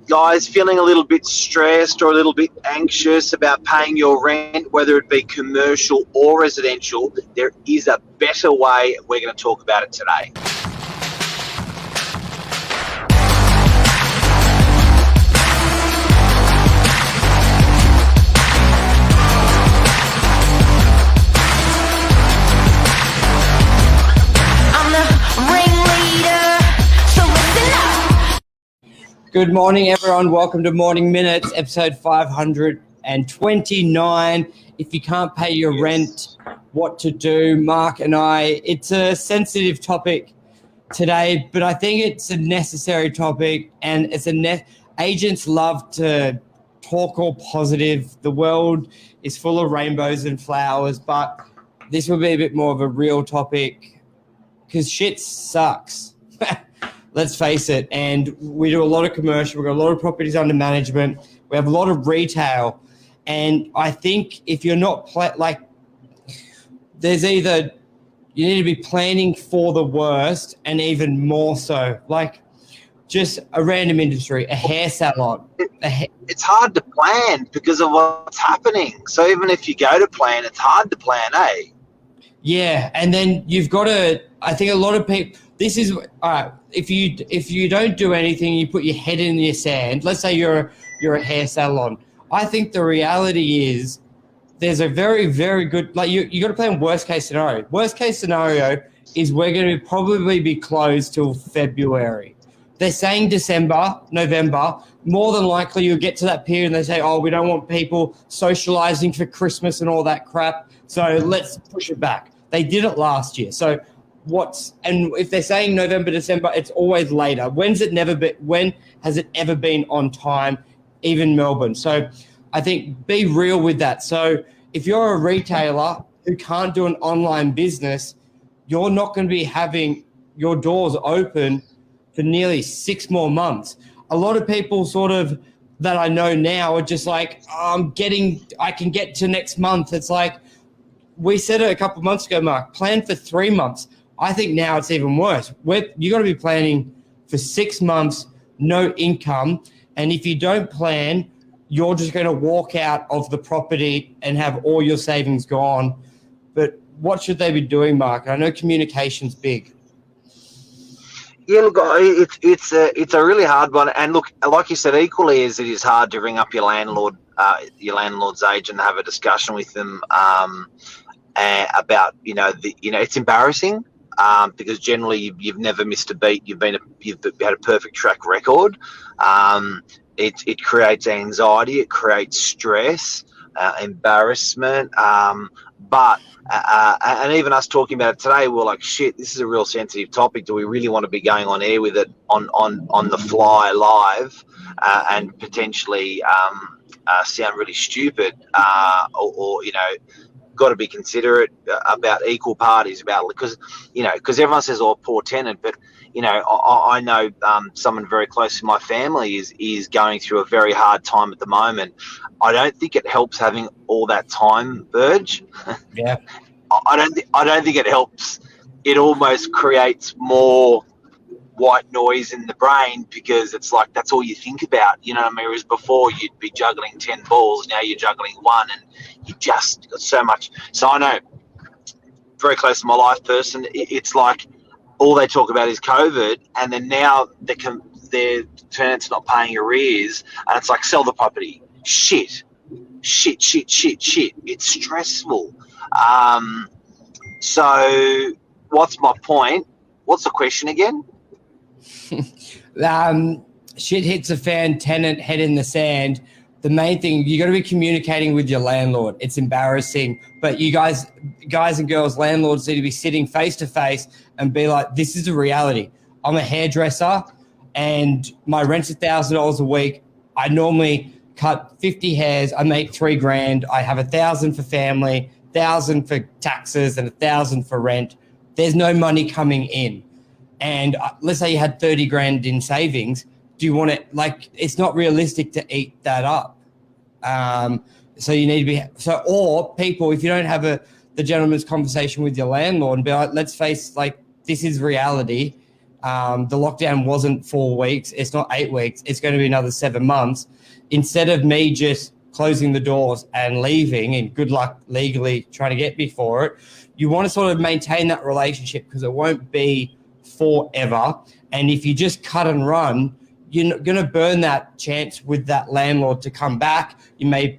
Guys, feeling a little bit stressed or a little bit anxious about paying your rent, whether it be commercial or residential, there is a better way. We're going to talk about it today. Good morning, everyone. Welcome to Morning Minutes, episode 529. If you can't pay your rent, what to do? Mark and I, it's a sensitive topic today, but I think it's a necessary topic, and it's agents love to talk all positive. The world is full of rainbows and flowers, but this will be a bit more of a real topic because shit sucks. Let's face it. And we do a lot of commercial. We've got a lot of properties under management. We have a lot of retail. And I think if you're not there's either you need to be planning for the worst and even more so. Like just a random industry, a hair salon. It's hard to plan because of what's happening. So even if you go to plan, it's hard to plan, eh? Yeah. And then you've got to, I think a lot of people, this is all right. If you don't do anything, you put your head in your sand. Let's say you're a hair salon. I think the reality is there's a very, very good, like you got to plan worst case scenario. Worst case scenario is we're going to probably be closed till February. They're saying December, November. More than likely you'll get to that period and they say, oh, we don't want people socializing for Christmas and all that crap. So let's push it back. They did it last year. So and if they're saying November, December, it's always later. When has it ever been on time, even Melbourne? So I think be real with that. So if you're a retailer who can't do an online business, you're not going to be having your doors open for nearly 6 more months. A lot of people that I know now are just like, I can get to next month. It's like, we said it a couple of months ago, Mark, plan for 3 months. I think now it's even worse. You got to be planning for 6 months, no income. And if you don't plan, you're just going to walk out of the property and have all your savings gone. But what should they be doing, Mark? I know communication's big. Yeah, look, it's a really hard one. And look, like you said, equally as it is hard to ring up your landlord's agent and have a discussion with them about, it's embarrassing. Because generally you've never missed a beat. You've had a perfect track record. It creates anxiety. It creates stress, embarrassment. But even us talking about it today, we're like, shit, this is a real sensitive topic. Do we really want to be going on air with it on the fly live and potentially sound really stupid or got to be considerate about equal parties because everyone says, oh, poor tenant, but I know someone very close to my family is going through a very hard time at the moment. I don't think it helps having all that time, Burge. Yeah. I don't think it helps. It almost creates more white noise in the brain because it's like that's all you think about. You know what I mean? Whereas before you'd be juggling 10 balls, now you're juggling one, and you just got so much. So I know, very close to my life person, it's like all they talk about is COVID, and then now their tenant's not paying arrears, and it's like sell the property. Shit. It's stressful. So what's my point? What's the question again? Shit hits a fan, tenant head in the sand. The main thing, you got to be communicating with your landlord. It's embarrassing, but you guys and girls, landlords need to be sitting face to face and be like, this is a reality. I'm a hairdresser and my rent's $1,000 a week. I normally cut 50 hairs. I make $3,000. I have $1,000 for family, $1,000 for taxes, and $1,000 for rent. There's no money coming in. And let's say you had 30 grand in savings. Do you want to, it's not realistic to eat that up. So you need to be, or people, if you don't have the gentleman's conversation with your landlord and be like, let's face, this is reality. the lockdown wasn't 4 weeks, it's not 8 weeks, it's going to be another 7 months. Instead of me just closing the doors and leaving, and good luck legally trying to get me for it, you want to sort of maintain that relationship because it won't be forever. And if you just cut and run, you're going to burn that chance with that landlord to come back. You may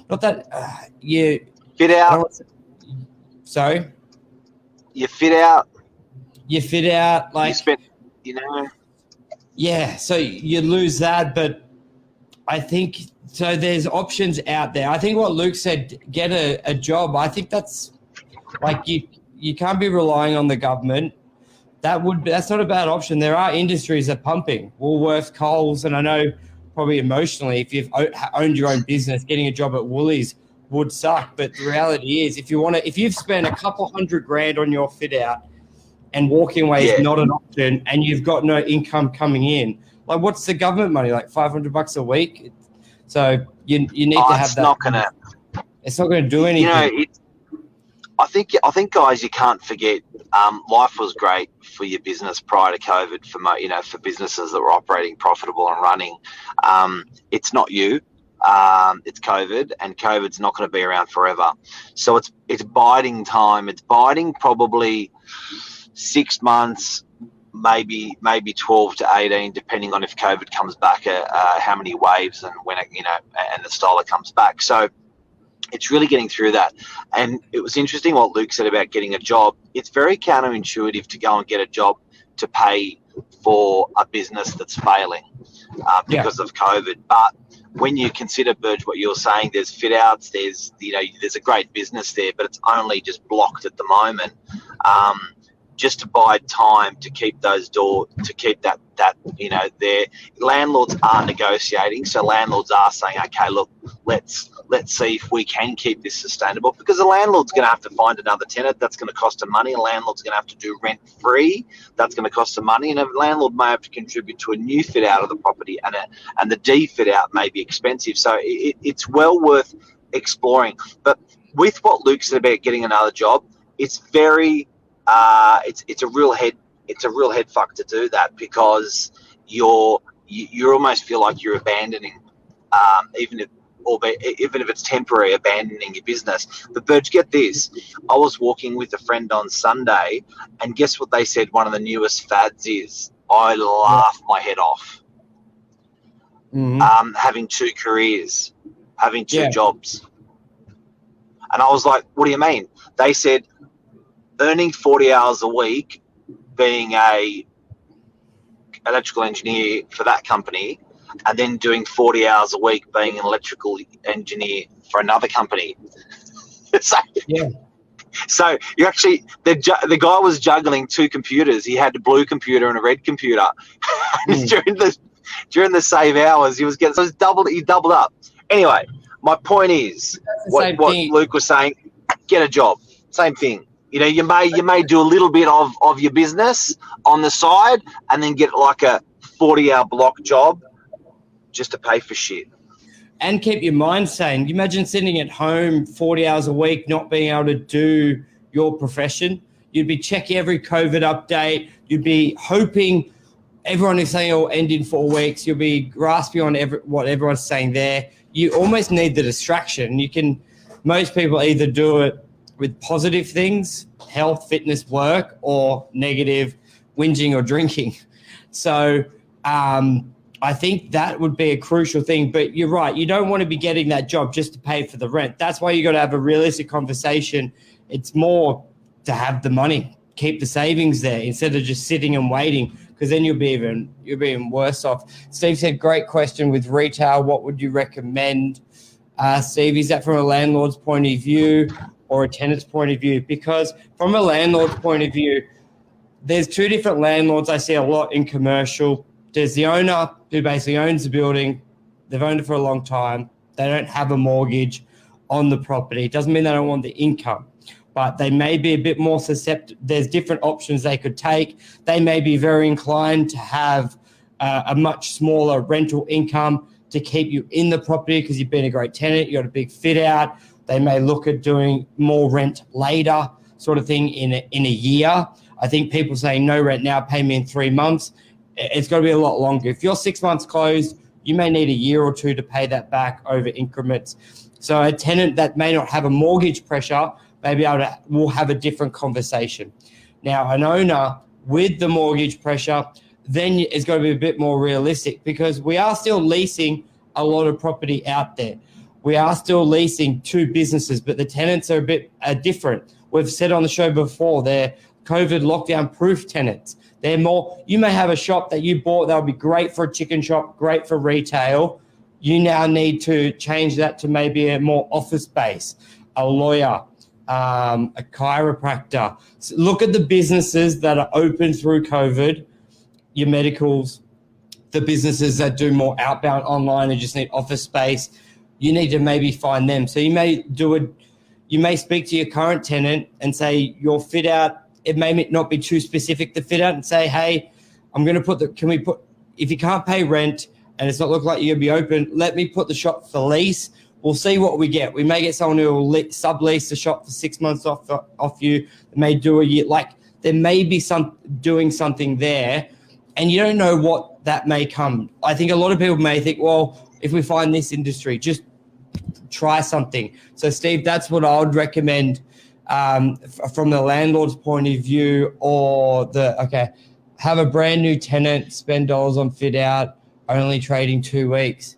not that you fit out. Sorry, you fit out. You fit out like you spent, you know. Yeah, so you lose that, but I think so. There's options out there. I think what Luke said, get a job. I think that's like you can't be relying on the government. That's not a bad option. There are industries that are pumping, Woolworths, Coles, and I know probably emotionally, if you've owned your own business, getting a job at Woolies would suck. But the reality is, if you've spent a couple $100,000 on your fit out, and walking away is not an option, and you've got no income coming in, like what's the government money? Like $500 a week. So you need to have that. It's not going to do anything. You know, I think, guys, you can't forget. Life was great for your business prior to COVID. For businesses that were operating profitable and running, it's not you. It's COVID, and COVID's not going to be around forever. So it's biding time. It's biding probably 6 months, maybe 12 to 18, depending on if COVID comes back, how many waves and when and the styler comes back. So it's really getting through that. And it was interesting what Luke said about getting a job. It's very counterintuitive to go and get a job to pay for a business that's failing because of COVID. But when you consider, Burge, what you're saying, there's fit outs, there's a great business there, but it's only just blocked at the moment. Just to buy time to keep those doors, to keep that their landlords are negotiating. So landlords are saying, okay, look, let's see if we can keep this sustainable, because the landlord's going to have to find another tenant. That's going to cost them money. A landlord's going to have to do rent free. That's going to cost them money. And a landlord may have to contribute to a new fit out of the property, and the D fit out may be expensive. So it's well worth exploring. But with what Luke said about getting another job, it's very it's a real head fuck to do that, because you almost feel like you're abandoning, even if it's temporary, abandoning your business. But Burge, get this, I was walking with a friend on Sunday, and guess what they said one of the newest fads is? I laughed my head off. Having two careers, having two jobs. And I was like, what do you mean? They said earning 40 hours a week, being a electrical engineer for that company, and then doing 40 hours a week being an electrical engineer for another company. So you actually, the guy was juggling two computers. He had a blue computer and a red computer. during the same hours, he doubled up. Anyway, my point is, what Luke was saying, get a job. Same thing. You may do a little bit of your business on the side, and then get like a 40-hour block job just to pay for shit. And keep your mind sane. You imagine sitting at home 40 hours a week, not being able to do your profession. You'd be checking every COVID update. You'd be hoping everyone is saying it'll end in 4 weeks. You'll be grasping on what everyone's saying there. You almost need the distraction. Most people either do it with positive things, health, fitness, work, or negative, whinging or drinking. So I think that would be a crucial thing. But you're right. You don't want to be getting that job just to pay for the rent. That's why you got to have a realistic conversation. It's more to have the money, keep the savings there instead of just sitting and waiting, because then you'll be even worse off. Steve said, great question with retail. What would you recommend? Steve, is that from a landlord's point of view or a tenant's point of view? Because from a landlord's point of view, there's two different landlords I see a lot in commercial. There's the owner who basically owns the building. They've owned it for a long time. They don't have a mortgage on the property. It doesn't mean they don't want the income, but they may be a bit more susceptible. There's different options they could take. They may be very inclined to have a much smaller rental income to keep you in the property because you've been a great tenant, you got a big fit out. They may look at doing more rent later sort of thing in a year. I think people saying no rent now, pay me in 3 months. It's got to be a lot longer. If you're 6 months closed, you may need a year or two to pay that back over increments. So a tenant that may not have a mortgage pressure will have a different conversation. Now, an owner with the mortgage pressure, then it's got to be a bit more realistic, because we are still leasing a lot of property out there. We are still leasing to businesses, but the tenants are a bit different. We've said on the show before, they're COVID lockdown proof tenants. They're more, you may have a shop that you bought that would be great for a chicken shop, great for retail. You now need to change that to maybe a more office space, a lawyer, a chiropractor. So look at the businesses that are open through COVID, your medicals, the businesses that do more outbound online and just need office space. You need to maybe find them. So you may speak to your current tenant and say your fit out, it may not be too specific to fit out, and say, hey, I'm going to if you can't pay rent and it's not looking like you're going to be open, let me put the shop for lease. We'll see what we get. We may get someone who will sublease the shop for 6 months off you. They may do a year. Like, there may be doing something there, and you don't know what that may come. I think a lot of people may think, well, if we find this industry, just try something. So, Steve, that's what I would recommend from the landlord's point of view, or have a brand new tenant, spend dollars on fit out, only trading 2 weeks.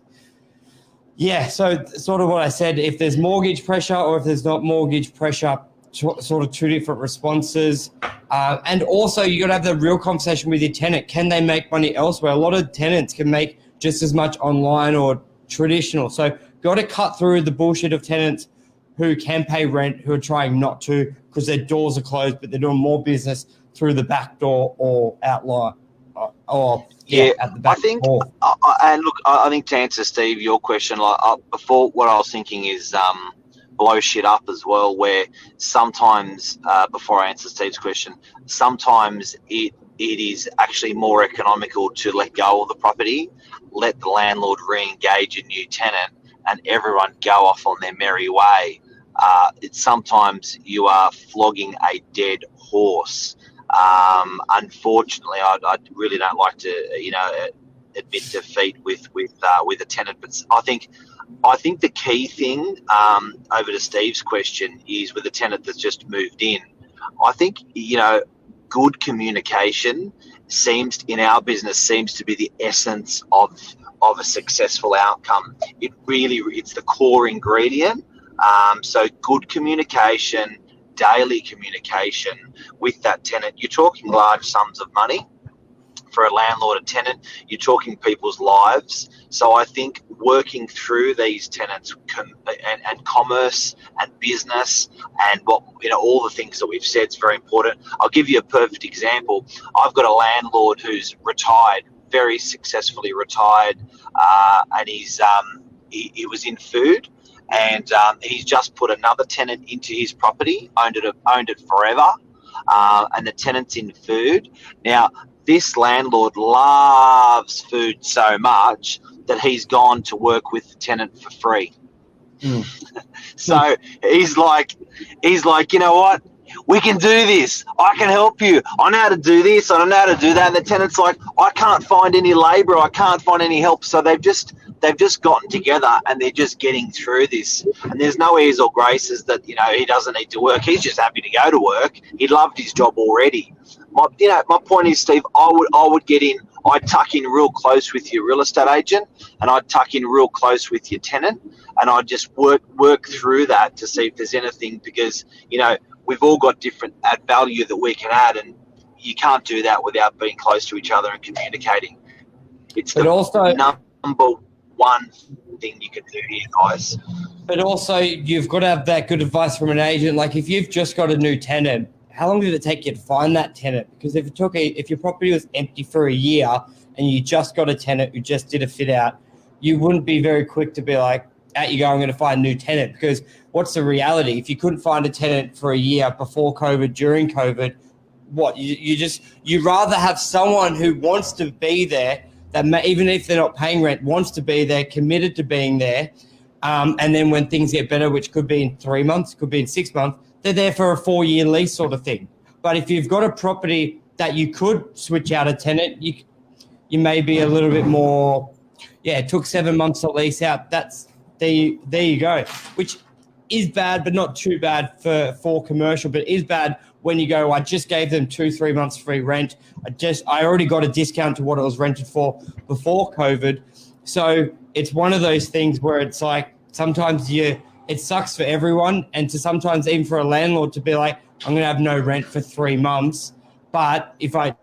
Yeah, so sort of what I said, if there's mortgage pressure or if there's not mortgage pressure, sort of two different responses. And also you got to have the real conversation with your tenant. Can they make money elsewhere? A lot of tenants can make just as much online or traditional. So got to cut through the bullshit of tenants who can pay rent, who are trying not to because their doors are closed, but they're doing more business through the back door or outline. At the back door. I think to answer, Steve, your question, before, what I was thinking is blow shit up as well, where sometimes, before I answer Steve's question, sometimes it is actually more economical to let go of the property, let the landlord re-engage a new tenant, and everyone go off on their merry way. Sometimes you are flogging a dead horse. Unfortunately, I really don't like to, admit defeat with a tenant. But I think the key thing, over to Steve's question, is with a tenant that's just moved in. I think, good communication in our business seems to be the essence of a successful outcome. It's the core ingredient. So good communication, daily communication with that tenant. You're talking large sums of money for a landlord and tenant. You're talking people's lives. So I think working through these tenants and commerce and business and all the things that we've said is very important. I'll give you a perfect example. I've got a landlord who's retired, very successfully retired, and he was in food. And he's just put another tenant into his property, owned it forever, and the tenant's in food. Now, this landlord loves food so much that he's gone to work with the tenant for free. So he's like, you know what? We can do this. I can help you. I know how to do this. I know how to do that. And the tenant's like, I can't find any labourer. I can't find any help. So they've just gotten together and they're just getting through this. And there's no airs or graces that, he doesn't need to work. He's just happy to go to work. He loved his job already. My point is, Steve, I would get in. I'd tuck in real close with your real estate agent, and I'd tuck in real close with your tenant, and I'd just work through that to see if there's anything, because, we've all got different value that we can add, and you can't do that without being close to each other and communicating. It's the number one thing you can do here, guys. But also, you've got to have that good advice from an agent. Like, if you've just got a new tenant, how long did it take you to find that tenant? Because if your property was empty for a year and you just got a tenant who just did a fit out, you wouldn't be very quick to be like, out you go, I'm going to find a new tenant. Because what's the reality? If you couldn't find a tenant for a year before COVID, during COVID, you'd rather have someone who wants to be there, that even if they're not paying rent, wants to be there, committed to being there. And then when things get better, which could be in 3 months, could be in 6 months, they're there for a 4-year lease sort of thing. But if you've got a property that you could switch out a tenant, you may be a little bit more. Yeah, it took 7 months to lease out. There you go. Which is bad, but not too bad for commercial. But it is bad when you go, I just gave them 2-3 months free rent. I already got a discount to what it was rented for before COVID. So it's one of those things where it's like sometimes it sucks for everyone, and to sometimes even for a landlord to be like, I'm going to have no rent for 3 months. But if I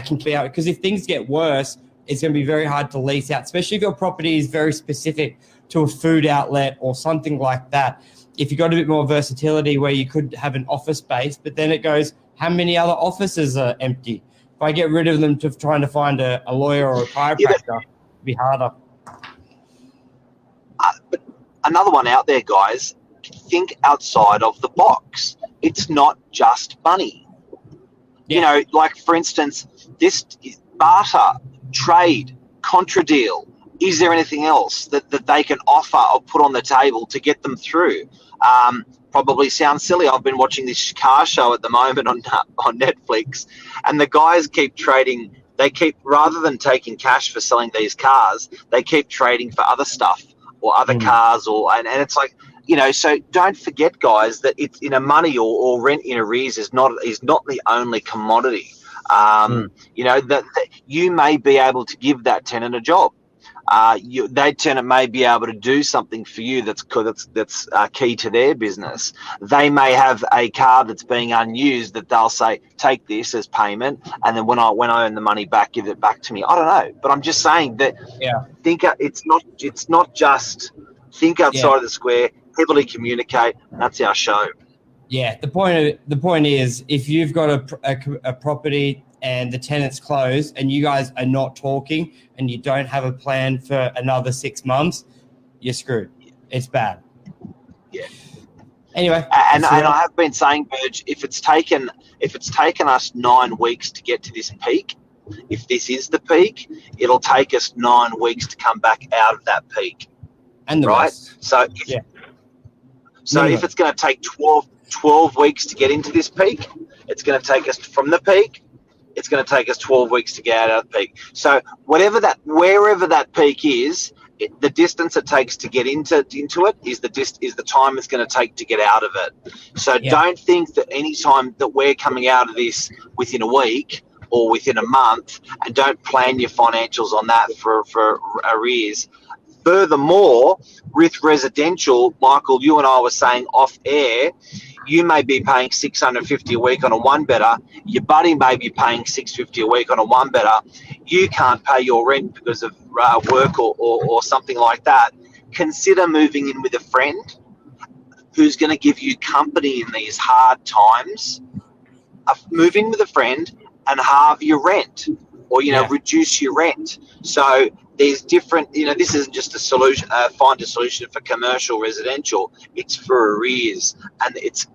can be out, because if things get worse, it's going to be very hard to lease out, especially if your property is very specific to a food outlet or something like that. If you've got a bit more versatility where you could have an office space, but then it goes, how many other offices are empty? If I get rid of them to trying to find a lawyer or a chiropractor, it'd be harder. But another one out there, guys, think outside of the box. It's not just money. Yeah. You know, like, for instance, this barter, trade, contra deal. Is there anything else that they can offer or put on the table to get them through? Probably sounds silly. I've been watching this car show at the moment on Netflix, and the guys keep trading. They keep, rather than taking cash for selling these cars, they keep trading for other stuff or other cars, and it's like, you know. So don't forget, guys, that it's, you know, money or rent in arrears is not the only commodity. You know, that you may be able to give that tenant a job. That tenant may be able to do something for you that's key to their business. They may have a car that's being unused that they'll say, take this as payment, and then when I earn the money back, give it back to me. I don't know, but I'm just saying that. Yeah. It's not just think outside of the square. Heavily communicate. And that's our show. Yeah, the point is, if you've got a property and the tenant's closed and you guys are not talking and you don't have a plan for another 6 months, you're screwed. It's bad. Yeah. Anyway, and I have been saying, Burge, if it's taken us 9 weeks to get to this peak, if this is the peak, it'll take us 9 weeks to come back out of that peak. And the right? rest. So if it's going to take 12 weeks to get into this peak, it's going to take us from the peak. It's going to take us 12 weeks to get out of the peak. So wherever that peak is, the distance it takes to get into it is the time it's going to take to get out of it. So don't think that any time that we're coming out of this within a week or within a month, and don't plan your financials on that for arrears. Furthermore, with residential, Michael, you and I were saying off air, you may be paying $650 a week on a one bedder. Your buddy may be paying $650 a week on a one bedder. You can't pay your rent because of work or something like that. Consider moving in with a friend who's going to give you company in these hard times. Move in with a friend and halve your rent, or reduce your rent. So there's different, this isn't just a solution, find a solution for commercial, residential. It's for arrears,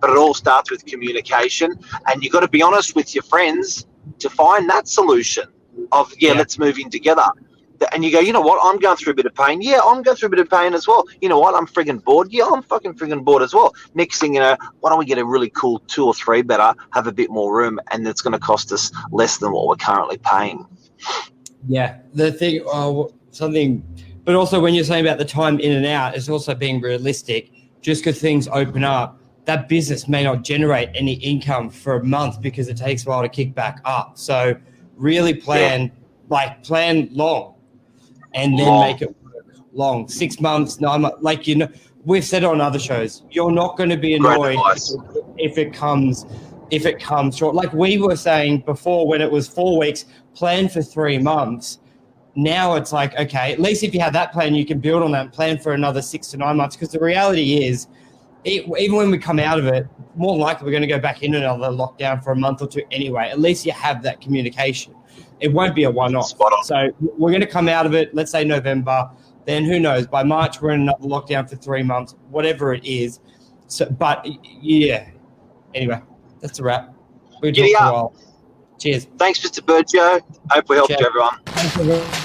but it all starts with communication. And you've got to be honest with your friends to find that solution of, let's move in together. And you go, you know what, I'm going through a bit of pain. Yeah, I'm going through a bit of pain as well. You know what, I'm friggin' bored. Yeah, I'm fucking friggin' bored as well. Next thing you know, why don't we get a really cool 2 or 3 better, have a bit more room, and it's going to cost us less than what we're currently paying. Yeah, the thing, but also when you're saying about the time in and out, it's also being realistic. Just because things open up, that business may not generate any income for a month because it takes a while to kick back up. So really plan long. And then make it work long. 6 months, 9 months. We've said on other shows, you're not going to be annoyed if it comes short. Like we were saying before, when it was 4 weeks, plan for 3 months. Now it's like, okay, at least if you have that plan, you can build on that and plan for another 6 to 9 months. Because the reality is, even when we come out of it, more than likely we're going to go back into another lockdown for a month or two anyway. At least you have that communication. It won't be a one-off. So we're going to come out of it, let's say November. Then who knows? By March, we're in another lockdown for 3 months, whatever it is. So, but yeah. Anyway, that's a wrap. We'll talk for a while. Cheers. Thanks, Mr. Burgio. Hope we helped you, everyone. Thanks, everyone.